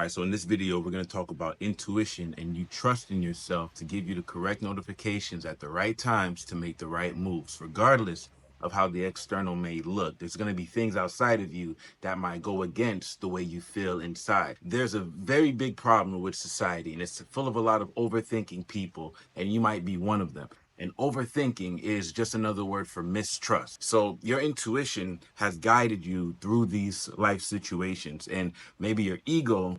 All right, so in this video, we're going to talk about intuition and you trusting yourself to give you the correct notifications at the right times to make the right moves, regardless of how the external may look. There's going to be things outside of you that might go against the way you feel inside. There's a very big problem with society, and it's full of a lot of overthinking people, and you might be one of them. And overthinking is just another word for mistrust. So your intuition has guided you through these life situations, and maybe your ego,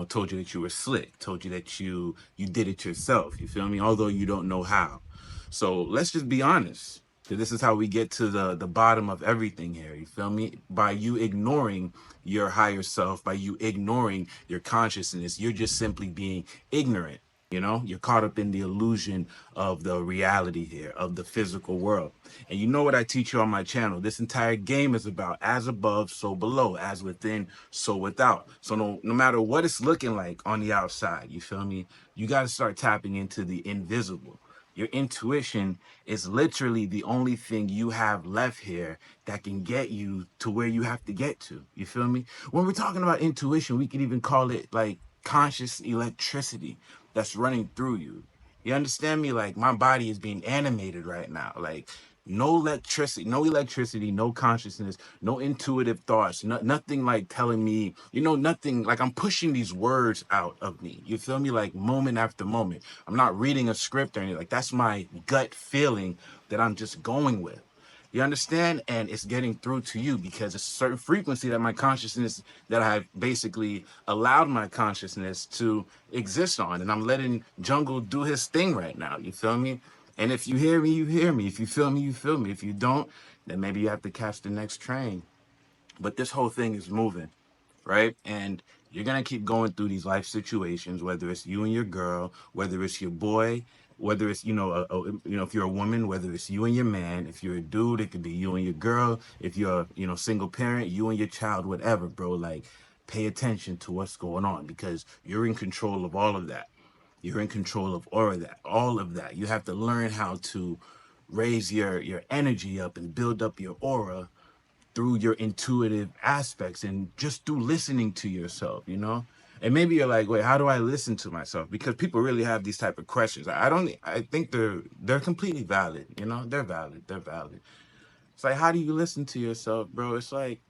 told you that you were slick, told you that you did it yourself. You feel me? Although you don't know how. So let's just be honest. 'Cause this is how we get to the bottom of everything here. You feel me? By you ignoring your higher self, by you ignoring your consciousness, you're just simply being ignorant. You're caught up in the illusion of the reality here, of the physical world. And you know what I teach you on my channel? This entire game is about as above, so below, as within, so without. So no matter what it's looking like on the outside, you feel me? You got to start tapping into the invisible. Your intuition is literally the only thing you have left here that can get you to where you have to get to. You feel me? When we're talking about intuition, we could even call it like conscious electricity that's running through you. You understand me? Like my body is being animated right now. Like no electricity, no consciousness, no intuitive thoughts, nothing like telling me, nothing like I'm pushing these words out of me. You feel me? Like moment after moment. I'm not reading a script or anything. Like that's my gut feeling that I'm just going with. You understand? And it's getting through to you because it's a certain frequency that my consciousness, that I have basically allowed my consciousness to exist on. And I'm letting Jungle do his thing right now. You feel me? And if you hear me, you hear me. If you feel me, you feel me. If you don't, then maybe you have to catch the next train. But this whole thing is moving, right? And you're going to keep going through these life situations, whether it's you and your girl, whether it's your boy, whether it's, if you're a woman, whether it's you and your man. If you're a dude, it could be you and your girl. If you're a, single parent, you and your child, whatever, bro. Like, pay attention to what's going on because you're in control of all of that. You're in control of all of that. You have to learn how to raise your energy up and build up your aura through your intuitive aspects and just through listening to yourself. And maybe you're like, wait, how do I listen to myself? Because people really have these type of questions. I think they're completely valid. They're valid. It's like, how do you listen to yourself, bro? It's like,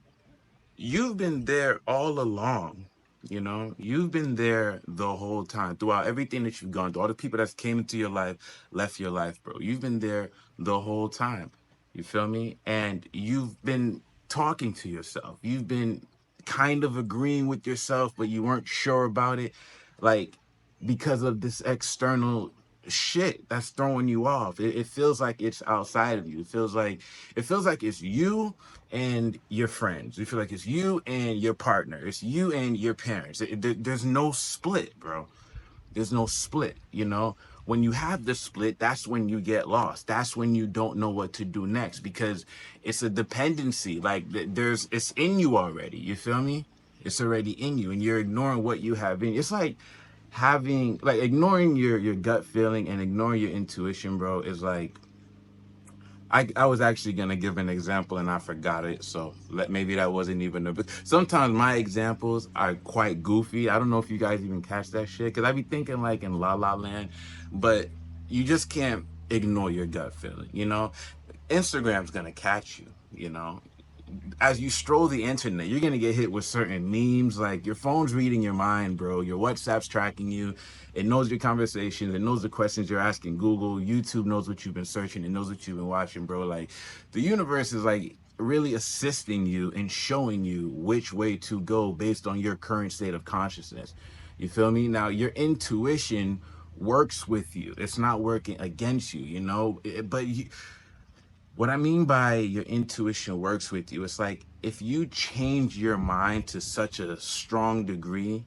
you've been there all along. You've been there the whole time throughout everything that you've gone through, all the people that came into your life, left your life, bro. You've been there the whole time. You feel me? And you've been talking to yourself. You've been kind of agreeing with yourself, but you weren't sure about it. Like, because of this external shit that's throwing you off. It feels like it's outside of you. It feels like it's you and your friends. You feel like it's you and your partner. It's you and your parents. There's no split, bro. There's no split. When you have the split, that's when you get lost. That's when you don't know what to do next because it's a dependency. Like it's in you already. You feel me? It's already in you and you're ignoring what you have in. It's like ignoring your gut feeling and ignoring your intuition, bro, is like, I was actually going to give an example and I forgot it. So maybe that wasn't even sometimes my examples are quite goofy. I don't know if you guys even catch that shit. Cause I be thinking like in La La Land, but you just can't ignore your gut feeling. Instagram's going to catch you. As you stroll the internet, you're going to get hit with certain memes. Like your phone's reading your mind, bro. Your WhatsApp's tracking you. It knows your conversations. It knows the questions you're asking Google. YouTube knows what you've been searching. It knows what you've been watching, bro. Like the universe is like really assisting you and showing you which way to go based on your current state of consciousness. You feel me? Now, your intuition works with you. It's not working against you, but what I mean by your intuition works with you, it's like if you change your mind to such a strong degree,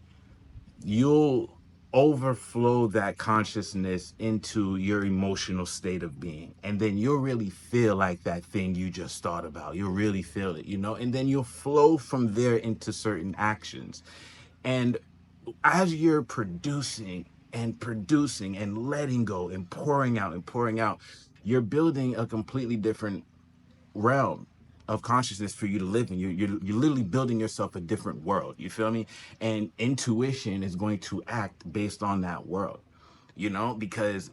you'll overflow that consciousness into your emotional state of being. And then you'll really feel like that thing you just thought about. You'll really feel it, and then you'll flow from there into certain actions. And as you're producing and letting go and pouring out, you're building a completely different realm, of consciousness for you to live in. You're literally building yourself a different world. You feel me? And intuition is going to act based on that world, because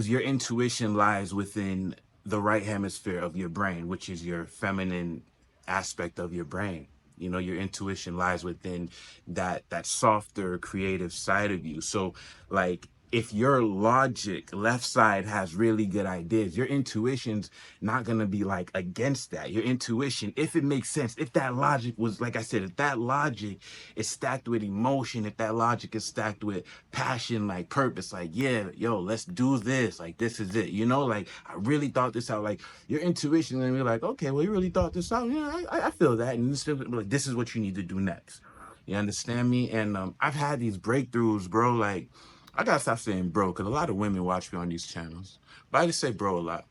your intuition lies within the right hemisphere of your brain, which is your feminine aspect of your brain. Your intuition lies within that softer creative side of you. So like, if your logic left side has really good ideas, your intuition's not going to be like against that. Your intuition, if it makes sense, if that logic was, like I said, if that logic is stacked with emotion, if that logic is stacked with passion, like purpose, like, yeah, yo, let's do this, like, this is it, like, I really thought this out. Like, your intuition and be like, okay, well, you really thought this out. Yeah, I feel that. And this is what you need to do next. You understand me? And I've had these breakthroughs, bro. Like, I gotta stop saying bro, because a lot of women watch me on these channels, but I just say bro a lot.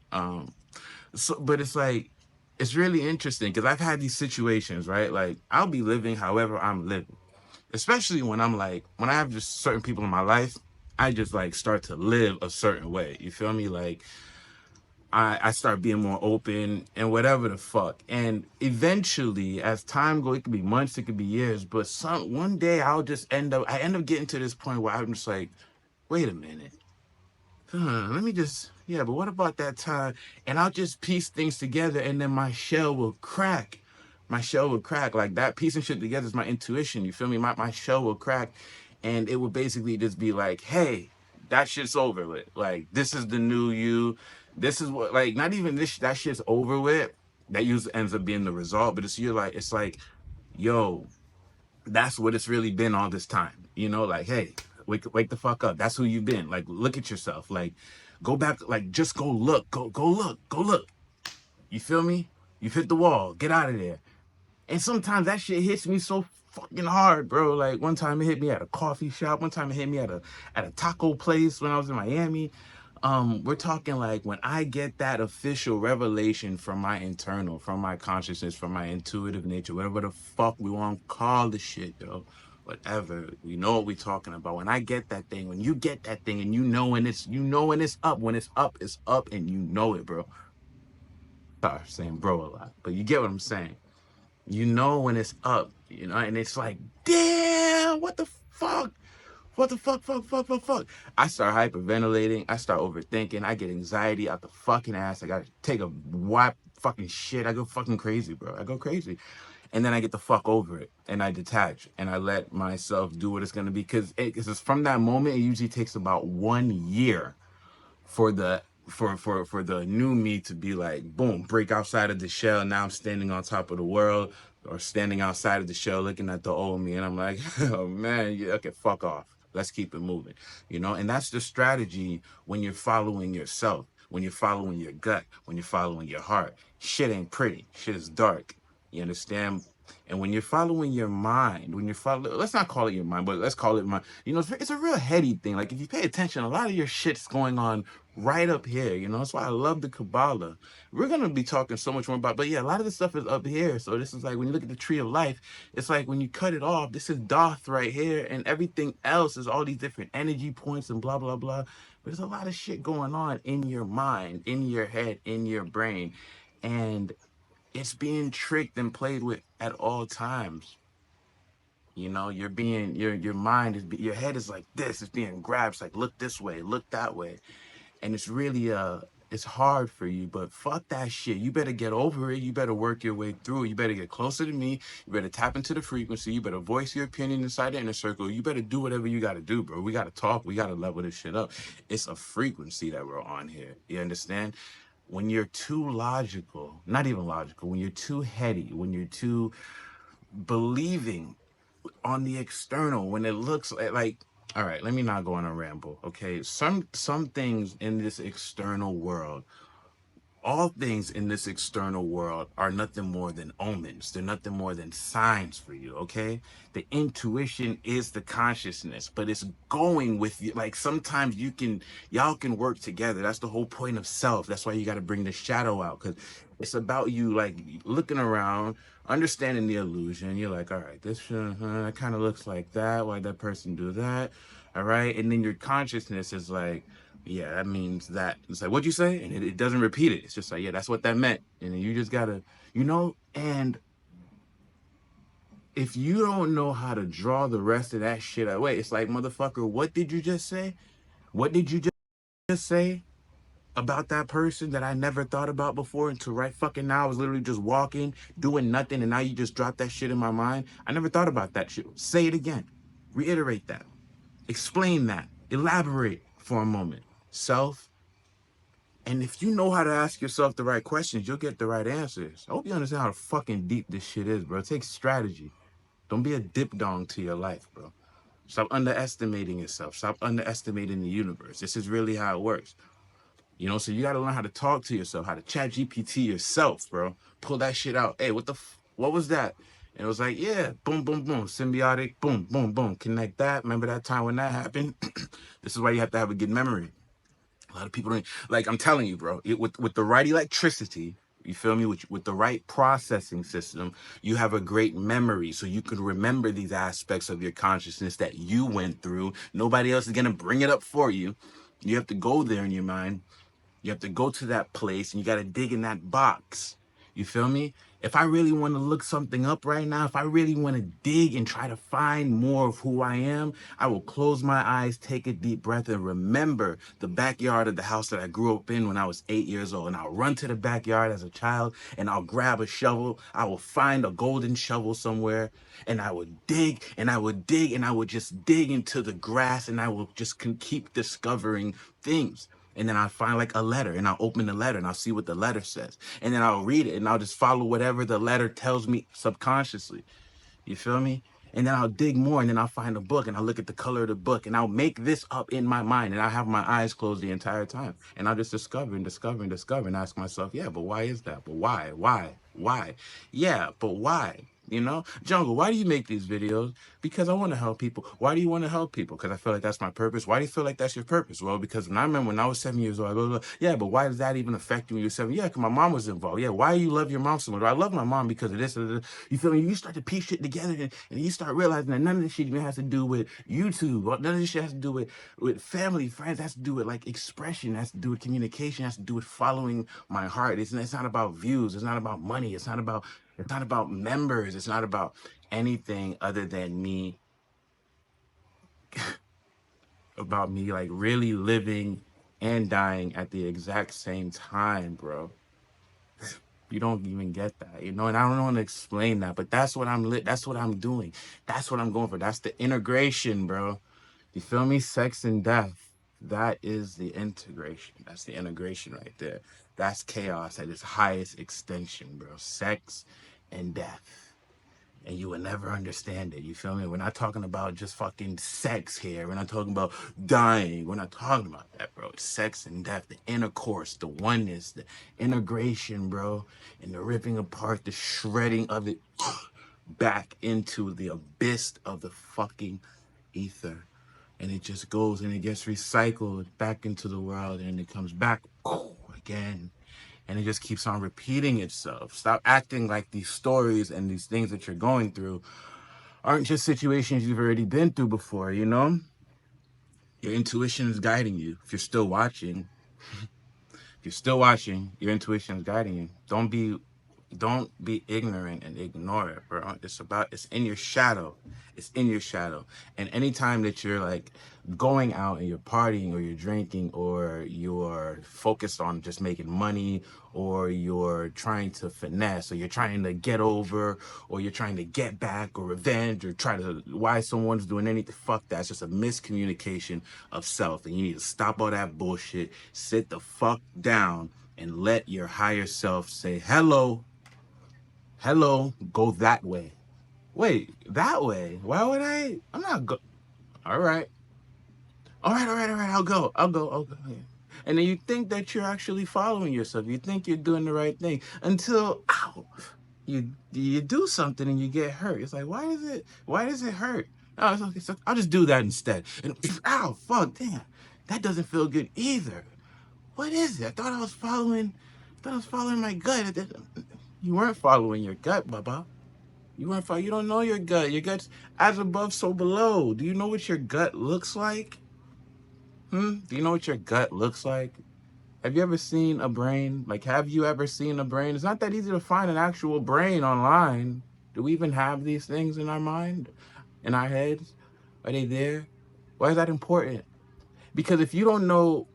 But it's like, it's really interesting because I've had these situations, right? Like, I'll be living however I'm living, especially when when I have just certain people in my life, I just like start to live a certain way. You feel me? Like, I start being more open and whatever the fuck. And eventually, as time goes, it could be months, it could be years, but one day I end up getting to this point where I'm just like, wait a minute. Let me just, yeah, but what about that time? And I'll just piece things together, and then my shell will crack. My shell will crack. Like, that piecing shit together is my intuition. You feel me? My shell will crack, and it will basically just be like, hey, that shit's over with. Like, this is the new you. This is what, like, not even that shit's over with. That usually ends up being the result, but it's like, yo, that's what it's really been all this time. Like, hey, wake the fuck up. That's who you've been. Like, look at yourself. Like, go back. Like, just go look. Go look. Go look. You feel me? You've hit the wall. Get out of there. And sometimes that shit hits me so fucking hard, bro. Like, one time it hit me at a coffee shop. One time it hit me at a taco place when I was in Miami. We're talking like, when I get that official revelation from my internal, from my consciousness, from my intuitive nature, whatever the fuck we want to call the shit, yo, whatever, we know what we're talking about. When I get that thing, when you get that thing, and when it's up, it's up, and it, bro. Sorry, saying bro a lot, but you get what I'm saying. When it's up, and it's like, damn, what the fuck? What the fuck? I start hyperventilating. I start overthinking. I get anxiety out the fucking ass. I gotta take a wipe fucking shit. I go fucking crazy, bro. I go crazy. And then I get the fuck over it. And I detach. And I let myself do what it's gonna be. Because from that moment, it usually takes about 1 year for the for the new me to be like, boom, break outside of the shell. Now I'm standing on top of the world, or standing outside of the shell looking at the old me, and I'm like, oh man, yeah, okay, fuck off. Let's keep it moving. And that's the strategy when you're following yourself, when you're following your gut, when you're following your heart. Shit ain't pretty. Shit is dark. You understand? And when you're following your mind, let's not call it your mind, but let's call it mind. It's a real heady thing. Like, if you pay attention, a lot of your shit's going on right up here. That's why I love the Kabbalah. We're going to be talking so much more about, but yeah, a lot of this stuff is up here. So this is like, when you look at the tree of life, it's like, when you cut it off, this is Doth right here, and everything else is all these different energy points and blah, blah, blah. But there's a lot of shit going on in your mind, in your head, in your brain. And it's being tricked and played with at all times. Your mind your head is like this. It's being grabbed. It's like, look this way, look that way. And it's really, it's hard for you, but fuck that shit. You better get over it. You better work your way through it. You better get closer to me. You better tap into the frequency. You better voice your opinion inside the inner circle. You better do whatever you got to do, bro. We got to talk. We got to level this shit up. It's a frequency that we're on here. You understand? When you're too logical, not even logical, when you're too heady, when you're too believing on the external, when it looks like, all right, let me not go on a ramble, okay? Some things in this external world, all things in this external world are nothing more than omens. They're nothing more than signs for you, okay? The intuition is the consciousness, but it's going with you. Like, sometimes y'all can work together. That's the whole point of self. That's why you got to bring the shadow out, because it's about you, like, looking around, understanding the illusion. You're like, all right, this kind of looks like that. Why'd that person do that? All right. And then your consciousness is like, yeah, that means that. It's like, what'd you say? And it doesn't repeat it. It's just like, yeah, that's what that meant. And you just gotta, and if you don't know how to draw the rest of that shit away, it's like, motherfucker, what did you just say? What did you just say about that person that I never thought about before until right fucking now? I was literally just walking, doing nothing, and now you just dropped that shit in my mind. I never thought about that shit. Say it again. Reiterate that. Explain that. Elaborate for a moment. Self. And if you know how to ask yourself the right questions, you'll get the right answers. I hope you understand how fucking deep this shit is, bro. It takes strategy. Don't be a dip dong to your life, bro. Stop underestimating yourself. Stop underestimating the universe. This is really how it works. So you got to learn how to talk to yourself, how to chat GPT yourself, bro. Pull that shit out. Hey, what was that? And it was like, yeah, boom, boom, boom, symbiotic, boom, boom, boom. Connect that. Remember that time when that happened? This is why you have to have a good memory. A lot of people don't, like, I'm telling you, bro, with the right electricity, you feel me? With the right processing system, you have a great memory, so you can remember these aspects of your consciousness that you went through. Nobody else is going to bring it up for you. You have to go there in your mind. You have to go to that place, and you got to dig in that box. You feel me? If I really want to look something up right now, if I really want to dig and try to find more of who I am, I will close my eyes, take a deep breath, and remember the backyard of the house that I grew up in when I was 8 years old. And I'll run to the backyard as a child, and I'll grab a shovel. I will find a golden shovel somewhere, and I would dig, and I would dig, and I would just dig into the grass, and I will just keep discovering things. And then I'll find like a letter, and I'll open the letter, and I'll see what the letter says. And then I'll read it, and I'll just follow whatever the letter tells me subconsciously. You feel me? And then I'll dig more, and then I'll find a book, and I'll look at the color of the book, and I'll make this up in my mind, and I'll have my eyes closed the entire time. And I'll just discover and ask myself, yeah, but why is that? But why? Why? Yeah, but why? Jungle, why do you make these videos? Because I want to help people. Why do you want to help people? Because I feel like that's my purpose. Why do you feel like that's your purpose? Well, because when I remember when I was 7 years old, I go, yeah, but why does that even affect you when you're 7? Yeah, because my mom was involved. Yeah, why do you love your mom so much? I love my mom because of this. You feel me? You start to piece shit together, and you start realizing that none of this shit even has to do with YouTube. None of this shit has to do with family, friends. It has to do with like expression. It has to do with communication. It has to do with following my heart. It's not about views. It's not about money. It's not about members. It's not about anything other than me, about me like really living and dying at the exact same time, bro. You don't even get that, and I don't want to explain that, but that's what that's what I'm doing. That's what I'm going for. That's the integration, bro. You feel me? Sex and death. That is the integration. That's the integration right there. That's chaos at its highest extension, bro. Sex and death. And you will never understand it. You feel me? We're not talking about just fucking sex here. We're not talking about dying. We're not talking about that, bro. It's sex and death, the intercourse, the oneness, the integration, bro. And the ripping apart, the shredding of it back into the abyss of the fucking ether. And it just goes and it gets recycled back into the world, and it comes back again. And it just keeps on repeating itself. Stop acting like these stories and these things that you're going through aren't just situations you've already been through before, Your intuition is guiding you. If you're still watching, your intuition is guiding you. Don't be ignorant and ignore it, bro. It's in your shadow. It's in your shadow. And anytime that you're like going out and you're partying or you're drinking or you're focused on just making money or you're trying to finesse or you're trying to get over or you're trying to get back or revenge or why someone's doing anything, fuck that. It's just a miscommunication of self. And you need to stop all that bullshit, sit the fuck down and let your higher self say, hello, go that way. Wait, that way? Why would I'm not go. All right, I'll go. Yeah. And then you think that you're actually following yourself. You think you're doing the right thing until, you do something and you get hurt. It's like, why does it hurt? Oh, it's okay, so I'll just do that instead. And ow, fuck, damn, that doesn't feel good either. What is it? I thought I was following my gut. You weren't following your gut, Baba. You don't know your gut. Your gut's as above, so below. Do you know what your gut looks like? Do you know what your gut looks like? Have you ever seen a brain? Like, have you ever seen a brain? It's not that easy to find an actual brain online. Do we even have these things in our mind, in our heads? Are they there? Why is that important? Because if you don't know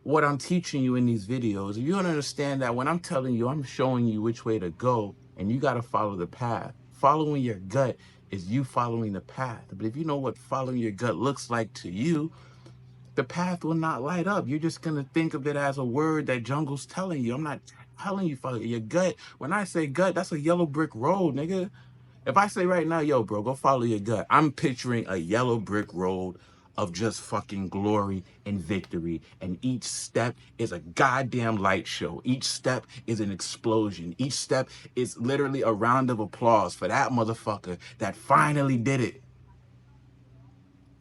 what I'm teaching you in these videos, if you don't understand that when I'm telling you, I'm showing you which way to go, and you got to follow the path. Following your gut is you following the path. But if you know what following your gut looks like to you, the path will not light up. You're just going to think of it as a word that jungle's telling you. I'm not telling you follow your gut. When I say gut, that's a yellow brick road, nigga. If I say right now, yo, bro, go follow your gut, I'm picturing a yellow brick road of just fucking glory and victory. And each step is a goddamn light show. Each step is an explosion. Each step is literally a round of applause for that motherfucker that finally did it.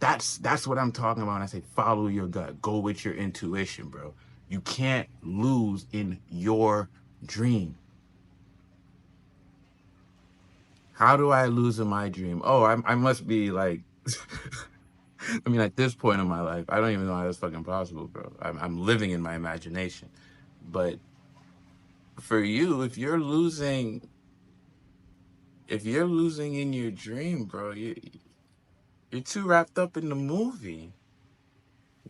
That's what I'm talking about when I say follow your gut. Go with your intuition, bro. You can't lose in your dream. How do I lose in my dream? Oh, I must be like, I mean, at this point in my life, I don't even know how that's fucking possible, bro. I'm living in my imagination. But for you, if you're losing in your dream, bro, you're too wrapped up in the movie.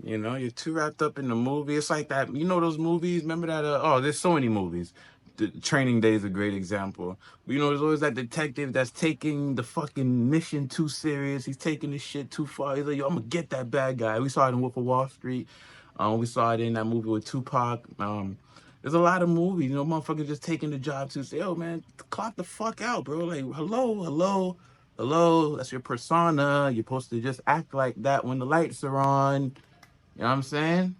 You know, you're too wrapped up in the movie. It's like that. You know those movies? Remember that? Oh, there's so many movies. The Training Day is a great example. You know, there's always that detective that's taking the fucking mission too serious. He's taking this shit too far. He's like, yo, I'm gonna get that bad guy. We saw it in Wolf of Wall Street. We saw it in that movie with Tupac. There's a lot of movies. You know, motherfuckers just taking the job to say, yo, man, clock the fuck out, bro. Like, hello. That's your persona. You're supposed to just act like that when the lights are on. You know what I'm saying?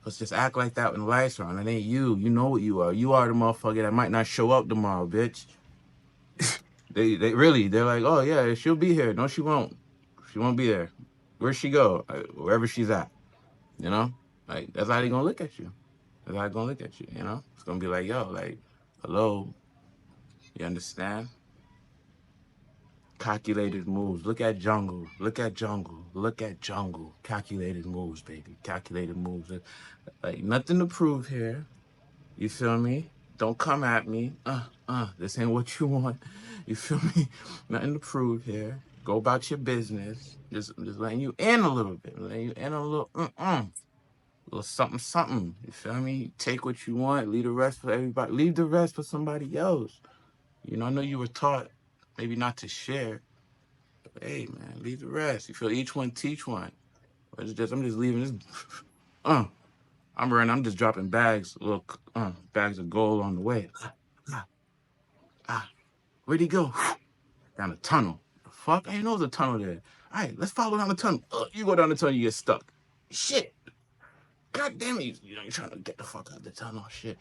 Let's just act like that when the lights are on. It ain't you. You know what you are. You are the motherfucker that might not show up tomorrow, bitch. They're like, oh yeah, she'll be here. No, she won't. She won't be there. Where'd she go? Wherever she's at. You know? Like, that's how they gonna look at you. That's how they gonna look at you, you know? It's gonna be like, yo, like, hello. You understand? Calculated moves. Look at jungle. Look at jungle. Look at jungle. Calculated moves, baby. Calculated moves. Like, nothing to prove here. You feel me? Don't come at me. This ain't what you want. You feel me? Nothing to prove here. Go about your business. Just letting you in a little bit. Letting you in a little something. You feel me? Take what you want. Leave the rest for everybody. Leave the rest for somebody else. You know, I know you were taught maybe not to share. But hey, man, leave the rest. You feel each one teach one. But I'm just leaving this. I'm just dropping bags, little bags of gold on the way. Where'd he go? Down the tunnel. The fuck? I didn't know there was a tunnel there. All right, let's follow down the tunnel. You go down the tunnel, you get stuck. Shit. God damn it. You're trying to get the fuck out of the tunnel. Shit.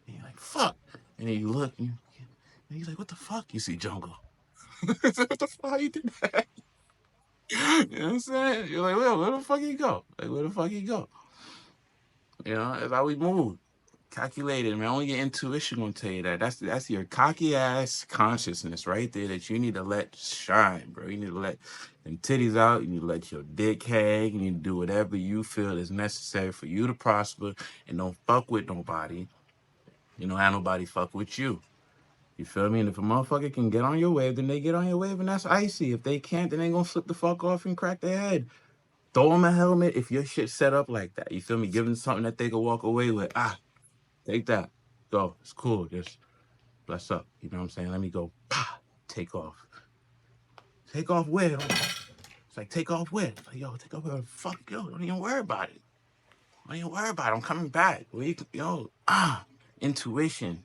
And you're like, fuck. And then you look, and he's like, what the fuck? You see jungle. What the fuck? You did that? You know what I'm saying? You're like, well, where the fuck he go? Like, where the fuck he go? You know, that's how we move. Calculated, man. Only your intuition gonna tell you that. That's your cocky ass consciousness right there that you need to let shine, bro. You need to let them titties out. You need to let your dick hang. You need to do whatever you feel is necessary for you to prosper and don't fuck with nobody. You know, have nobody fuck with you. You feel me? And if a motherfucker can get on your wave, then they get on your wave, and that's icy. If they can't, then they gonna flip the fuck off and crack their head. Throw them a helmet if your shit set up like that. You feel me? Give them something that they can walk away with. Take that. Go. It's cool. Just bless up. You know what I'm saying? Let me go. Take off. Take off where? It's like, take off where? Like, yo, take off where? Fuck, yo, don't even worry about it. Don't even worry about it. I'm coming back. Intuition.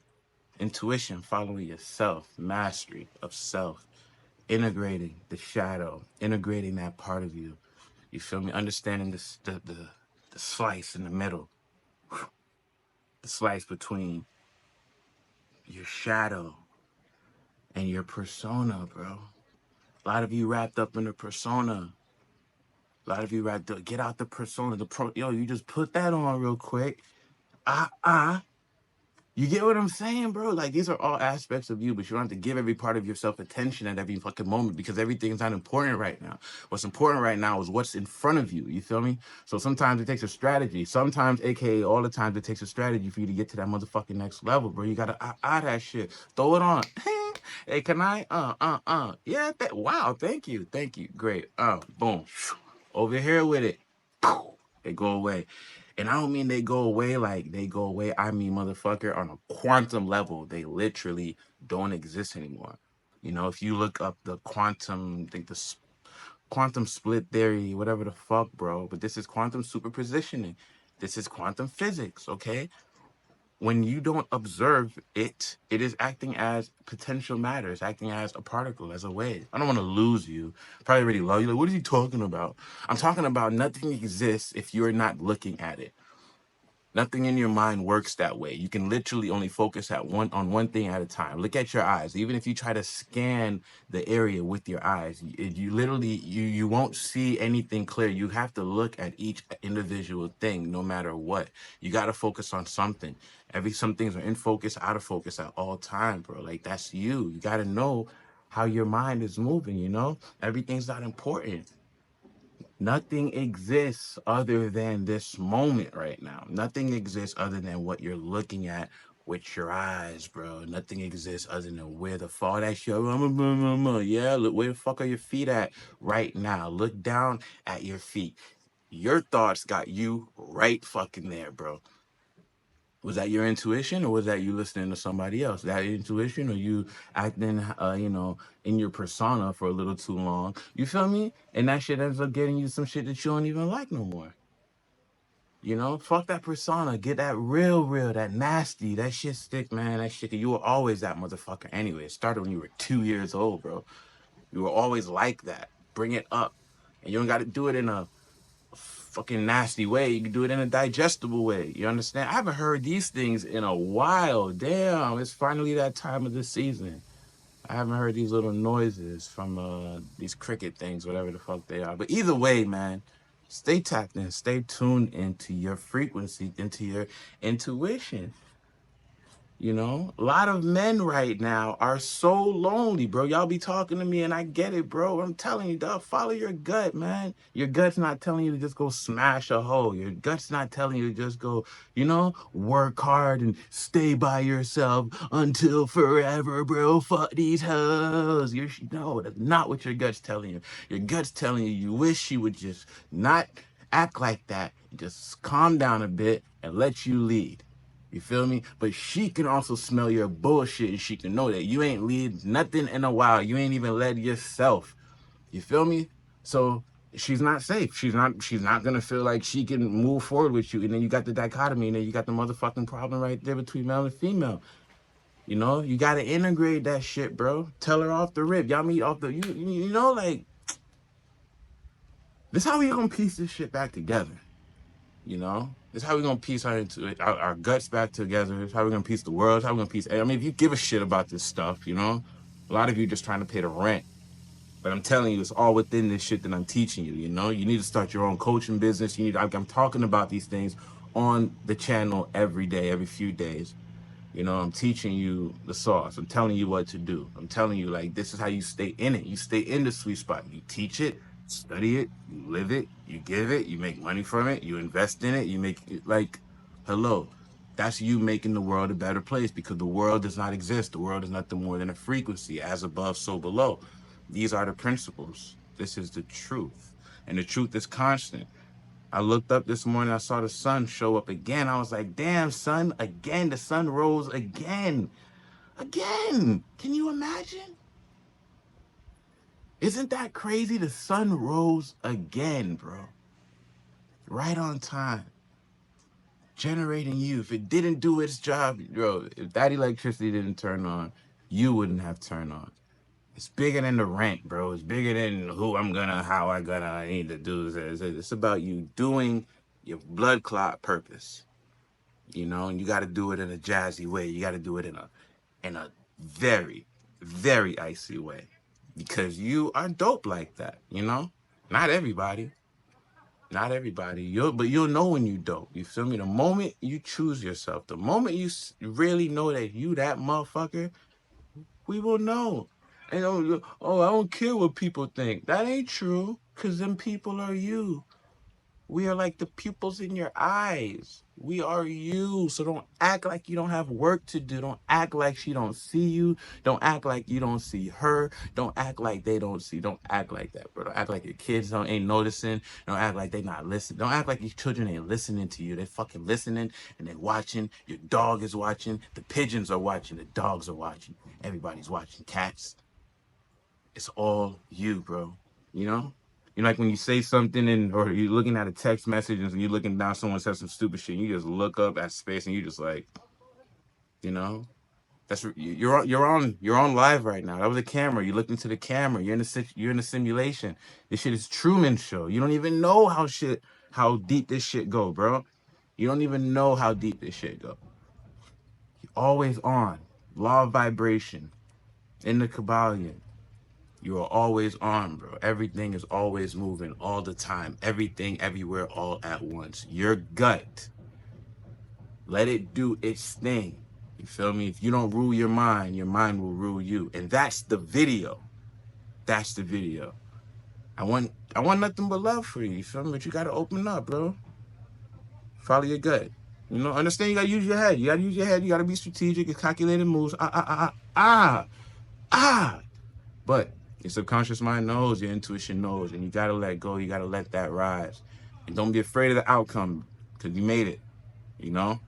Intuition, following yourself. Mastery of self. Integrating the shadow. Integrating that part of you. You feel me? Understanding the slice in the middle. The slice between your shadow and your persona, bro. A lot of you wrapped up in the persona. A lot of you wrapped up. Get out the persona. Yo, you just put that on real quick. You get what I'm saying, bro? Like, these are all aspects of you, but you don't have to give every part of yourself attention at every fucking moment because everything's not important right now. What's important right now is what's in front of you. You feel me? So sometimes it takes a strategy. Sometimes, aka all the times, it takes a strategy for you to get to that motherfucking next level, bro. You gotta that shit. Throw it on. Hey, can I? Yeah, wow, thank you. Thank you. Great. Boom. Over here with it. They go away. And I don't mean they go away like they go away. I mean, motherfucker, on a quantum level, they literally don't exist anymore. You know, if you look up the quantum, I think the quantum split theory, whatever the fuck, bro. But this is quantum superpositioning. This is quantum physics, okay? When you don't observe it, it is acting as potential matter. It's acting as a particle, as a wave. I don't want to lose you. Probably already love you. Like, what is he talking about? I'm talking about nothing exists if you're not looking at it. Nothing in your mind works that way. You can literally only focus on one thing at a time. Look at your eyes. Even if you try to scan the area with your eyes, you literally you won't see anything clear. You have to look at each individual thing, no matter what. You got to focus on something. Some things are in focus, out of focus at all time, bro. Like, that's you. You got to know how your mind is moving. You know, everything's not important. Nothing exists other than this moment right now. Nothing exists other than what you're looking at with your eyes, bro. Nothing exists other than where the fall that shit. Yeah, look, where the fuck are your feet at right now? Look down at your feet. Your thoughts got you right fucking there, bro. Was that your intuition, or was that you listening to somebody else? That intuition, or you acting, in your persona for a little too long? You feel me? And that shit ends up getting you some shit that you don't even like no more. You know, fuck that persona. Get that real, that nasty. That shit stick, man. That shit. You were always that motherfucker anyway. It started when you were 2 years old, bro. You were always like that. Bring it up, and you don't got to do it in a fucking nasty way. You can do it in a digestible way. You understand? I haven't heard these things in a while. Damn, it's finally that time of the season. I haven't heard these little noises from these cricket things, whatever the fuck they are. But either way, man, stay tapped in, stay tuned into your frequency, into your intuition. You know, a lot of men right now are so lonely, bro. Y'all be talking to me and I get it, bro. I'm telling you, dog, follow your gut, man. Your gut's not telling you to just go smash a hoe. Your gut's not telling you to just go, work hard and stay by yourself until forever, bro. Fuck these hoes. No, that's not what your gut's telling you. Your gut's telling you wish you would just not act like that. Just calm down a bit and let you lead. You feel me? But she can also smell your bullshit, and she can know that you ain't lead nothing in a while. You ain't even led yourself. You feel me? So she's not safe. She's not gonna feel like she can move forward with you. And then you got the dichotomy, and then you got the motherfucking problem right there between male and female. You know, you gotta integrate that shit, bro. Tell her off the rip. Y'all meet off the like, this how we gonna piece this shit back together. You know, this is how we're gonna piece our guts back together. This is how we're gonna piece the world. This is how we're gonna piece. I mean, if you give a shit about this stuff, a lot of you just trying to pay the rent. But I'm telling you, it's all within this shit that I'm teaching you. You need to start your own coaching business. I'm talking about these things on the channel every day, every few days. I'm teaching you the sauce. I'm telling you what to do. I'm telling you, like, this is how you stay in it. You stay in the sweet spot. You teach it, study it, you live it, you give it, you make money from it, you invest in it, you make it, like, hello. That's you making the world a better place, because the world does not exist. The world is nothing more than a frequency, as above, so below. These are the principles. This is the truth. And the truth is constant. I looked up this morning, I saw the sun show up again. I was like, damn, sun, again, the sun rose again. Again. Can you imagine? Isn't that crazy? The sun rose again, bro. Right on time. Generating you. If it didn't do its job, bro, if that electricity didn't turn on, you wouldn't have turned on. It's bigger than the rent, bro. It's bigger than how I need to do this. It's about you doing your blood clot purpose, and you got to do it in a jazzy way. You got to do it in a very, very icy way, because you are dope like that, Not everybody. Not everybody. But you'll know when you don't. You feel me? The moment you choose yourself, the moment you really know that you that motherfucker, we will know. And oh, I don't care what people think. That ain't true. Cause them people are you. We are like the pupils in your eyes. We are you. So don't act like you don't have work to do. Don't act like she don't see you. Don't act like you don't see her. Don't act like they don't see. Don't act like that, bro. Don't act like your kids ain't noticing. Don't act like they not listening. Don't act like your children ain't listening to you. They fucking listening and they watching. Your dog is watching. The pigeons are watching. The dogs are watching. Everybody's watching. Cats. It's all you, bro. You know? You know, like when you say something or you're looking at a text message and you're looking down, someone says some stupid shit, and you just look up at space and you just like, you know, that's you're on live right now. That was a camera. You looked into the camera. You're in a simulation. This shit is Truman Show. You don't even know how deep this shit go, bro. You don't even know how deep this shit go. You're always on. Law of vibration. In the Kabbalion. You are always on, bro. Everything is always moving all the time. Everything, everywhere, all at once. Your gut, let it do its thing. You feel me? If you don't rule your mind will rule you. And that's the video. That's the video. I want nothing but love for you. You feel me? But you gotta open up, bro. Follow your gut. You know, understand you gotta use your head. You gotta use your head. You gotta be strategic. It's calculated moves. But your subconscious mind knows, your intuition knows, and you gotta let go. You gotta let that rise, and don't be afraid of the outcome, because you made it. You know.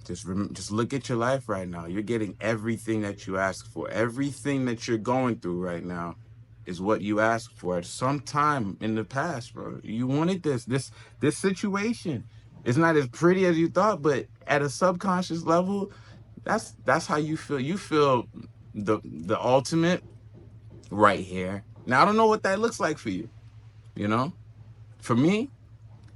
Just look at your life right now. You're getting everything that you asked for. Everything that you're going through right now is what you asked for at some time in the past, bro. You wanted this situation. It's not as pretty as you thought, but at a subconscious level, that's how you feel. You feel the ultimate right here. Now, I don't know what that looks like for you. You know, for me,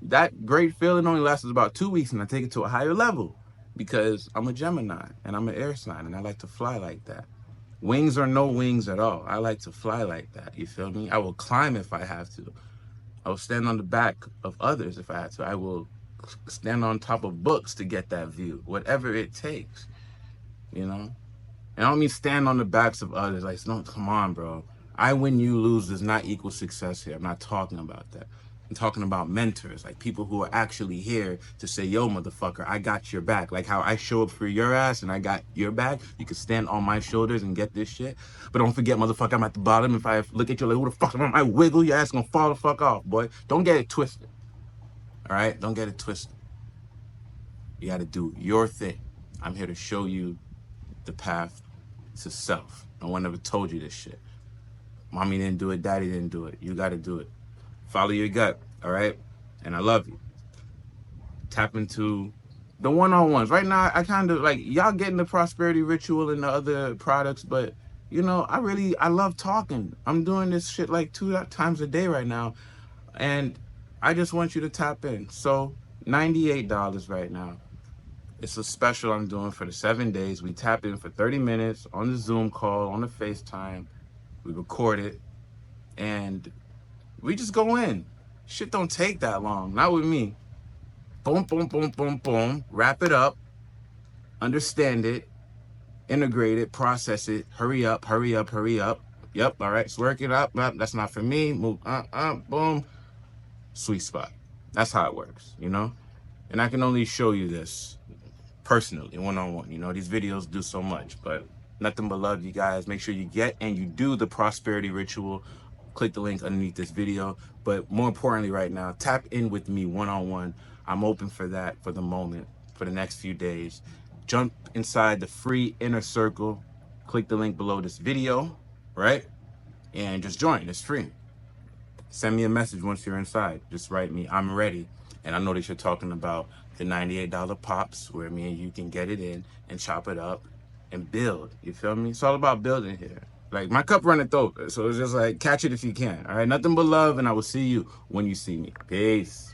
that great feeling only lasts about 2 weeks, and I take it to a higher level because I'm a Gemini and I'm an air sign, and I like to fly like that. Wings or no wings at all. I like to fly like that. You feel me? I will climb if I have to. I will stand on the back of others if I have to. I will stand on top of books to get that view, whatever it takes. You know? And I don't mean stand on the backs of others. Like, no, come on, bro. I win, you lose does not equal success here. I'm not talking about that. I'm talking about mentors, like people who are actually here to say, yo, motherfucker, I got your back. Like how I show up for your ass and I got your back. You can stand on my shoulders and get this shit. But don't forget, motherfucker, I'm at the bottom. If I look at you like, who the fuck am I? Wiggle, your ass gonna fall the fuck off, boy. Don't get it twisted. All right? Don't get it twisted. You gotta do your thing. I'm here to show you the path to self. No one ever told you this shit. Mommy didn't do it, daddy didn't do it. You gotta do it. Follow your gut, all right? And I love you. Tap into the one-on-ones. Right now, I kind of like, y'all getting the prosperity ritual and the other products, but you know, I love talking. I'm doing this shit like 2 times a day right now. And I just want you to tap in. So $98 right now. It's a special I'm doing for the 7 days. We tap in for 30 minutes on the Zoom call, on the FaceTime. We record it. And we just go in. Shit don't take that long. Not with me. Boom, boom, boom, boom, boom. Wrap it up. Understand it. Integrate it. Process it. Hurry up, hurry up, hurry up. Yep, all right. So work it up. That's not for me. Move, boom. Sweet spot. That's how it works, you know? And I can only show you this personally, one-on-one. You know, these videos do so much, but nothing but love, you guys. Make sure you get and you do the prosperity ritual. Click the link underneath this video. But more importantly right now, tap in with me one-on-one. I'm open for that for the moment, for the next few days. Jump inside the free inner circle. Click the link below this video, right? And just join. It's free. Send me a message once you're inside. Just write me, I'm ready. And I know that you're talking about the $98 pops where me and you can get it in and chop it up and build. You feel me? It's all about building here. Like, my cup runneth over. So it's just like, catch it if you can. All right? Nothing but love, and I will see you when you see me. Peace.